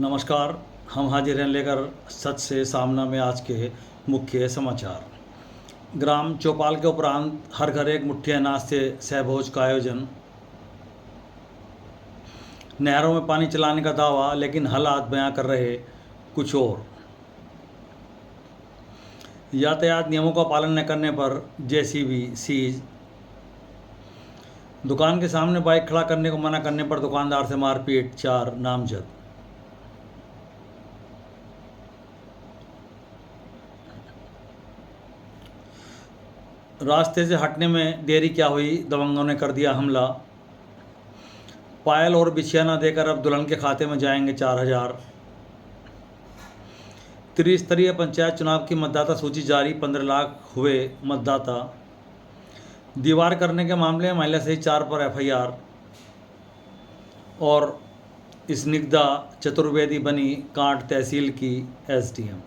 नमस्कार। हम हाजिर हैं लेकर सच से सामना में आज के मुख्य समाचार। ग्राम चौपाल के उपरांत हर घर एक मुट्ठी अनाज से सहभोज का आयोजन। नहरों में पानी चलाने का दावा, लेकिन हालात बयां कर रहे कुछ और। यातायात नियमों का पालन न करने पर जेसीबी सीज। दुकान के सामने बाइक खड़ा करने को मना करने पर दुकानदार से मारपीट, 4 नामजद। रास्ते से हटने में देरी क्या हुई, दबंगों ने कर दिया हमला। पायल और बिछिया न देकर अब दुल्हन के खाते में जाएंगे 4,000। त्रिस्तरीय पंचायत चुनाव की मतदाता सूची जारी, 15 लाख हुए मतदाता। दीवार करने के मामले में महिला सहित 4 पर एफआईआर। और स्निग्धा चतुर्वेदी बनी कांट तहसील की एसडीएम।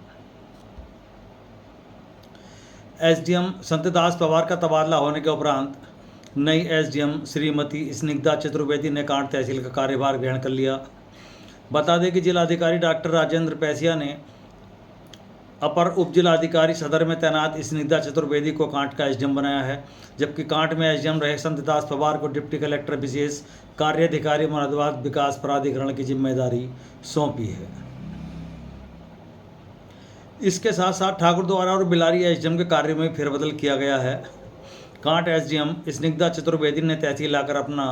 एसडीएम संतदास पवार का तबादला होने के उपरांत नई एसडीएम श्रीमती स्निग्धा चतुर्वेदी ने कांट तहसील का कार्यभार ग्रहण कर लिया। बता दें कि जिलाधिकारी डॉक्टर राजेंद्र पैसिया ने अपर उप जिलाधिकारी सदर में तैनात स्निग्धा चतुर्वेदी को कांट का एसडीएम बनाया है, जबकि कांट में एसडीएम रहे संतदास पवार को डिप्टी कलेक्टर विशेष कार्याधिकारी मुरादाबाद विकास प्राधिकरण की जिम्मेदारी सौंपी है। इसके साथ साथ ठाकुर द्वारा और बिलारी एसडीएम के कार्य में फेरबदल किया गया है। कांट एसडीएम स्निग्धा चतुर्वेदी ने तहसील आकर अपना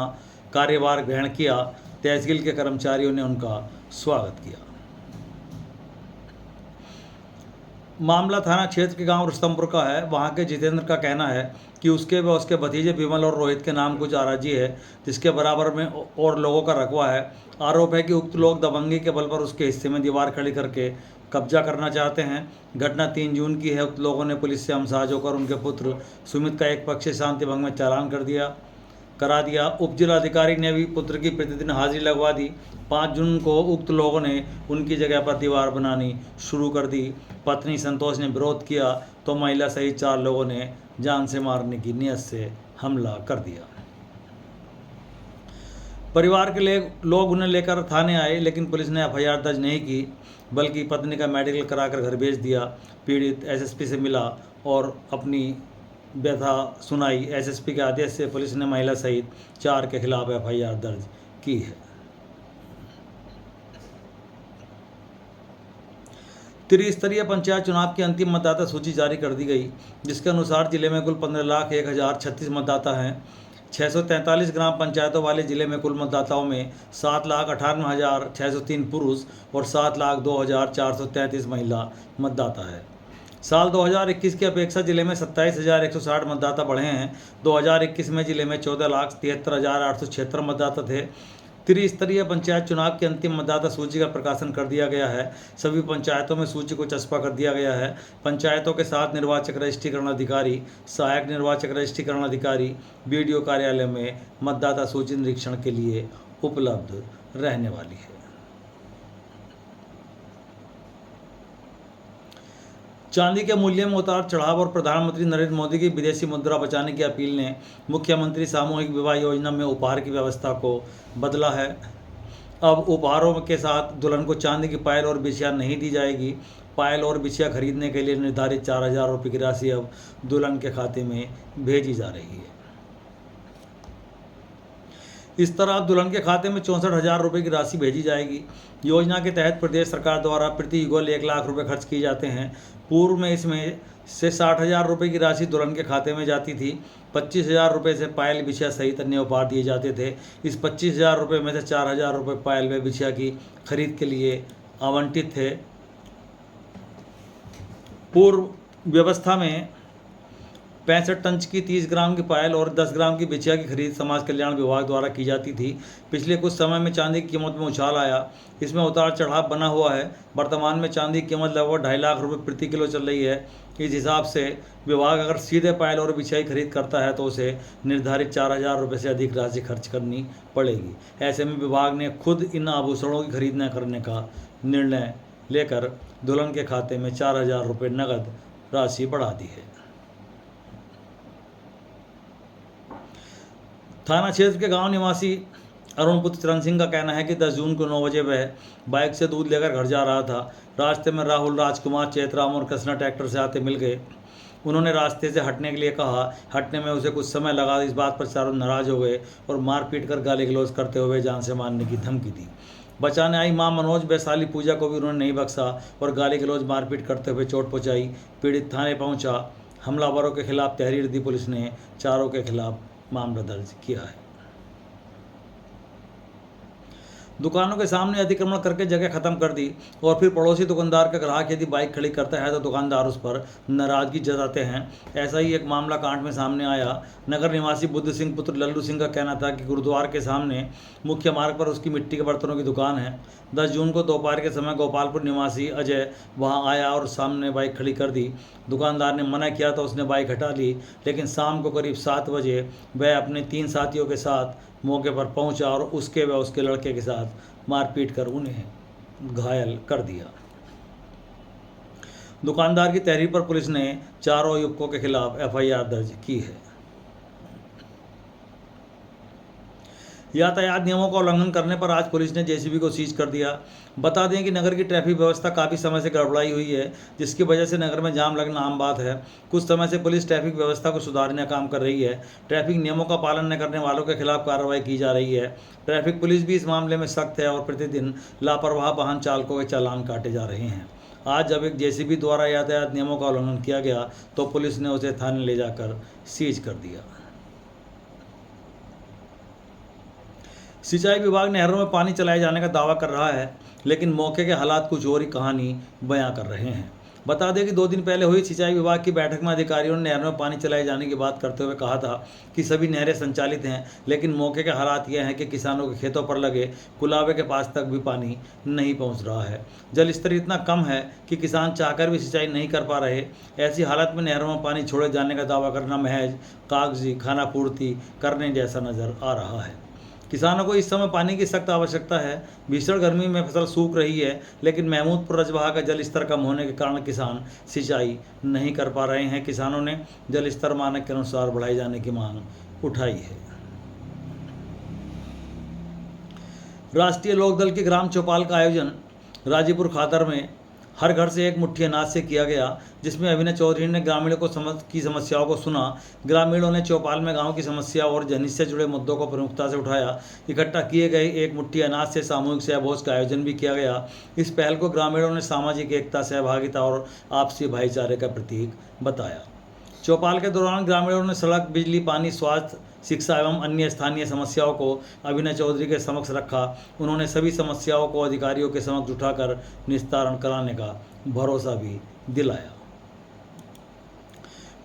कार्यभार ग्रहण किया। तहसील के कर्मचारियों ने उनका स्वागत किया। मामला थाना क्षेत्र के गांव रुस्तमपुर का है। वहां के जितेंद्र का कहना है कि उसके व उसके भतीजे विमल और रोहित के नाम कुछ आराजी है, जिसके बराबर में और लोगों का रकबा है। आरोप है कि उक्त लोग दबंगी के बल पर उसके हिस्से में दीवार खड़ी करके कब्जा करना चाहते हैं। घटना 3 जून की है। उक्त लोगों ने पुलिस से हमसाज होकर उनके पुत्र सुमित का एक पक्षीय शांति भंग में चालान करा दिया। उप जिलाधिकारी ने भी पुत्र की प्रतिदिन हाजिरी लगवा दी। 5 जून को उक्त लोगों ने उनकी जगह पर दीवार बनानी शुरू कर दी। पत्नी संतोष ने विरोध किया तो महिला सहित 4 लोगों ने जान से मारने की नीयत से हमला कर दिया। परिवार के लोग उन्हें लेकर थाने आए, लेकिन पुलिस ने एफआईआर दर्ज नहीं की, बल्कि पत्नी का मेडिकल कराकर घर भेज दिया। पीड़ित एसएसपी से मिला और अपनी व्यथा सुनाई। एसएसपी के आदेश से पुलिस ने महिला सहित 4 के खिलाफ एफआईआर दर्ज की है। त्रिस्तरीय पंचायत चुनाव की अंतिम मतदाता सूची जारी कर दी गई, जिसके अनुसार जिले में कुल 15,01,036 मतदाता हैं। 643 ग्राम पंचायतों वाले जिले में कुल मतदाताओं में 7,98,603 पुरुष और 7,02,433 महिला मतदाता है। साल 2021 की अपेक्षा जिले में 27,160 मतदाता बढ़े हैं। 2021 में जिले में 14,73,876 मतदाता थे। त्रिस्तरीय पंचायत चुनाव की अंतिम मतदाता सूची का प्रकाशन कर दिया गया है। सभी पंचायतों में सूची को चस्पा कर दिया गया है। पंचायतों के साथ निर्वाचक रजिस्ट्रीकरण अधिकारी, सहायक निर्वाचक रजिस्ट्रीकरण अधिकारी बीडीओ कार्यालय में मतदाता सूची निरीक्षण के लिए उपलब्ध रहने वाली है। चांदी के मूल्य में उतार चढ़ाव और प्रधानमंत्री नरेंद्र मोदी की विदेशी मुद्रा बचाने की अपील ने मुख्यमंत्री सामूहिक विवाह योजना में उपहार की व्यवस्था को बदला है। अब उपहारों के साथ दुल्हन को चांदी की पायल और बिछिया नहीं दी जाएगी। पायल और बिछिया खरीदने के लिए निर्धारित 4,000 रुपये की राशि अब दुल्हन के खाते में भेजी जा रही है। इस तरह दुल्हन के खाते में 64,000 रुपये की राशि भेजी जाएगी। योजना के तहत प्रदेश सरकार द्वारा प्रति युगल 1 लाख रुपये खर्च किए जाते हैं। पूर्व में इसमें से 60,000 रुपये की राशि दुल्हन के खाते में जाती थी। 25,000 रुपये से पायल बिछिया सहित अन्य उपहार दिए जाते थे। इस 25,000 रुपये में से 4,000 रुपये पायल व बिछिया की खरीद के लिए आवंटित थे। पूर्व व्यवस्था में 65 टन की 30 ग्राम की पायल और 10 ग्राम की बिछिया की खरीद समाज कल्याण विभाग द्वारा की जाती थी। पिछले कुछ समय में चांदी की कीमत में उछाल आया, इसमें उतार चढ़ाव बना हुआ है। वर्तमान में चांदी की कीमत लगभग 2.5 लाख रुपये प्रति किलो चल रही है। इस हिसाब से विभाग अगर सीधे पायल और बिछिया की खरीद करता है तो उसे निर्धारित 4,000 रुपये से अधिक राशि खर्च करनी पड़ेगी। ऐसे में विभाग ने खुद इन आभूषणों की खरीद न करने का निर्णय लेकर दुल्हन के खाते में 4,000 रुपये नकद राशि बढ़ा दी है। थाना क्षेत्र के गांव निवासी अरुण पुत्र चरण सिंह का कहना है कि 10 जून को 9 बजे वह बाइक से दूध लेकर घर जा रहा था। रास्ते में राहुल, राजकुमार, चेतराम और कृष्णा ट्रैक्टर से आते मिल गए। उन्होंने रास्ते से हटने के लिए कहा। हटने में उसे कुछ समय लगा। इस बात पर चारों नाराज हो गए और मारपीट कर गाली गलौज करते हुए जान से मारने की धमकी दी। बचाने आई मां मनोज वैशाली पूजा को भी उन्होंने नहीं बख्शा और गाली गलौज मारपीट करते हुए चोट पहुंचाई। पीड़ित थाने पहुंचा। हमलावरों के खिलाफ तहरीर दी पुलिस ने। चारों के खिलाफ मामला दर्ज किया है। दुकानों के सामने अतिक्रमण करके जगह खत्म कर दी और फिर पड़ोसी दुकानदार का ग्राहक यदि बाइक खड़ी करता है तो दुकानदार उस पर नाराजगी जताते हैं। ऐसा ही एक मामला कांड में सामने आया। नगर निवासी बुद्ध सिंह पुत्र लल्लू सिंह का कहना था कि गुरुद्वार के सामने मुख्य मार्ग पर उसकी मिट्टी के बर्तनों की दुकान है। 10 जून को दोपहर के समय गोपालपुर निवासी अजय वहां आया और सामने बाइक खड़ी कर दी। दुकानदार ने मना किया तो उसने बाइक हटा ली, लेकिन शाम को करीब 7 बजे वह अपने 3 साथियों के साथ मौके पर पहुंचा और उसके लड़के के साथ मारपीट कर उन्हें घायल कर दिया। दुकानदार की तहरीर पर पुलिस ने चारों युवकों के खिलाफ एफआईआर दर्ज की है। यातायात नियमों का उल्लंघन करने पर आज पुलिस ने जेसीबी को सीज कर दिया। बता दें कि नगर की ट्रैफिक व्यवस्था काफ़ी समय से गड़बड़ाई हुई है, जिसकी वजह से नगर में जाम लगना आम बात है। कुछ समय से पुलिस ट्रैफिक व्यवस्था को सुधारने का काम कर रही है। ट्रैफिक नियमों का पालन न करने वालों के खिलाफ कार्रवाई की जा रही है। ट्रैफिक पुलिस भी इस मामले में सख्त है और प्रतिदिन लापरवाह वाहन चालकों के चालान काटे जा रहे हैं। आज जब एक जेसीबी द्वारा यातायात नियमों का उल्लंघन किया गया तो पुलिस ने उसे थाने ले जाकर सीज कर दिया। सिंचाई विभाग नहरों में पानी चलाए जाने का दावा कर रहा है, लेकिन मौके के हालात कुछ और ही कहानी बयां कर रहे हैं। बता दें कि 2 दिन पहले हुई सिंचाई विभाग की बैठक में अधिकारियों ने नहरों में पानी चलाए जाने की बात करते हुए कहा था कि सभी नहरें संचालित हैं, लेकिन मौके के हालात यह हैं कि किसानों के खेतों पर लगे कुलावे के पास तक भी पानी नहीं पहुंच रहा है। जल स्तर इतना कम है कि किसान चाहकर भी सिंचाई नहीं कर पा रहे। ऐसी हालत में नहरों में पानी छोड़े जाने का दावा करना महज कागजी खानापूर्ति करने जैसा नजर आ रहा है। किसानों को इस समय पानी की सख्त आवश्यकता है। भीषण गर्मी में फसल सूख रही है, लेकिन महमूदपुर रजबहा का जल स्तर कम होने के कारण किसान सिंचाई नहीं कर पा रहे हैं। किसानों ने जल स्तर मानक के अनुसार बढ़ाए जाने की मांग उठाई है। राष्ट्रीय लोकदल के ग्राम चौपाल का आयोजन राजीपुर खादर में हर घर से एक मुट्ठी अनाज से किया गया, जिसमें अभिनय चौधरी ने ग्रामीणों को की समस्याओं को सुना। ग्रामीणों ने चौपाल में गांव की समस्या और जनहित से जुड़े मुद्दों को प्रमुखता से उठाया। इकट्ठा किए गए एक मुट्ठी अनाज से सामूहिक सहभोज का आयोजन भी किया गया। इस पहल को ग्रामीणों ने सामाजिक एकता, सहभागिता और आपसी भाईचारे का प्रतीक बताया। चौपाल के दौरान ग्रामीणों ने सड़क, बिजली, पानी, स्वास्थ्य, शिक्षा एवं अन्य स्थानीय समस्याओं को अभिनय चौधरी के समक्ष रखा। उन्होंने सभी समस्याओं को अधिकारियों के समक्ष उठाकर निस्तारण कराने का भरोसा भी दिलाया।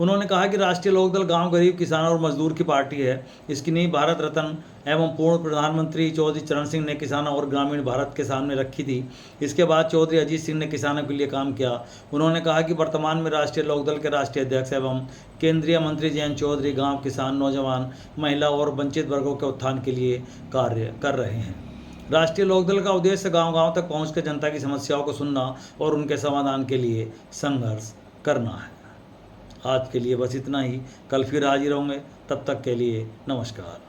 उन्होंने कहा कि राष्ट्रीय लोकदल गांव, गरीब, किसान और मजदूर की पार्टी है। इसकी नींव भारत रत्न एवं पूर्व प्रधानमंत्री चौधरी चरण सिंह ने किसानों और ग्रामीण भारत के सामने रखी थी। इसके बाद चौधरी अजीत सिंह ने किसानों के लिए काम किया। उन्होंने कहा कि वर्तमान में राष्ट्रीय लोकदल के राष्ट्रीय अध्यक्ष एवं केंद्रीय मंत्री जयंत चौधरी गाँव, किसान, नौजवान, महिला और वंचित वर्गों के उत्थान के लिए कार्य कर रहे हैं। राष्ट्रीय लोकदल का उद्देश्य गांव-गांव तक पहुंचकर जनता की समस्याओं को सुनना और उनके समाधान के लिए संघर्ष करना है। आज के लिए बस इतना ही। कल फिर हाजिर होंगे। तब तक के लिए नमस्कार।